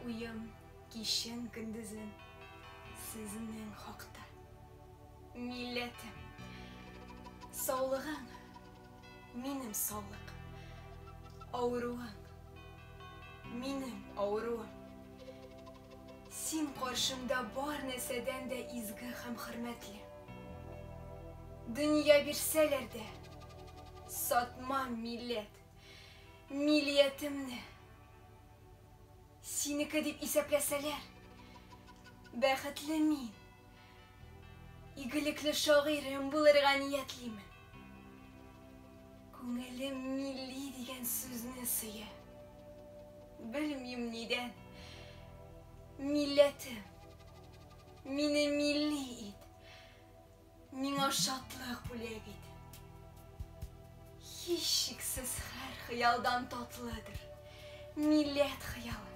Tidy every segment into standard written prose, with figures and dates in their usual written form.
уйым кишен күндізін сізінің хақта. Миллетім, саулығың, менің саулық. Ауруың, менің ауруым. Сен қаршымда бар нәседен де изгі һәм хөрмәтле. Дүния бирсәләр дә, сатмам милләт, милләтемне. Синеке дип исәпләсәләр, бәхетле мин, игелекле шагыйрем булырга ниятлимен. Күңелем милли дигән сүзне сөя. Белмим нидән. Милләтем, мине милли ит, миңа шатлык бүләк ит. Һичшиксез һәр хыялдан татлыдыр милләт хыялы.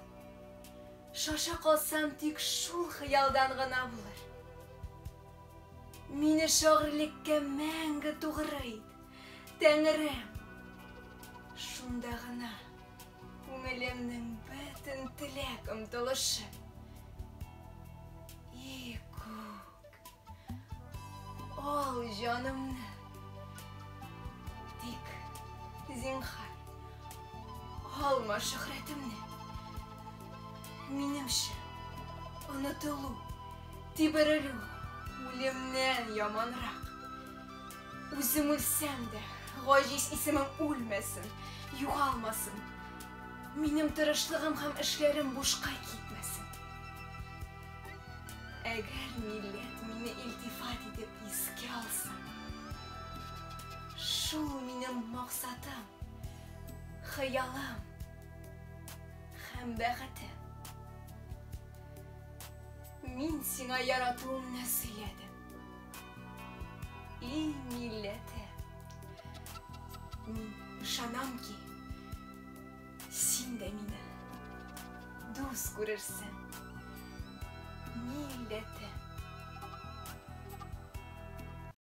Шаша калсам тик шул хыялдан гына булыр. Мине шагыйрьлеккә мәңге тугры ит, Тәңрем. Шунда гына күңелемнең бөтен теләк омтылышы. И күк, ал җанымны. Тик, зинһар, алма шөһрәтемне. Минемчә, онытылу, тиберелү үлемнән яманрак. Үзем үлсәм дә, гаҗиз исемем үлмәсен, югалмасын. Минем тырышлыгым һәм эшләрем бушка китмәсен. Әгәр милләт мине илтифат итеп искә алса, шул минем максатым, хыялым һәм бәхетем. Мин сиңа яратуымны сөйләдем. И милләтем, мин ышанам ки, син дә мине дус күрерсең. Милләтем.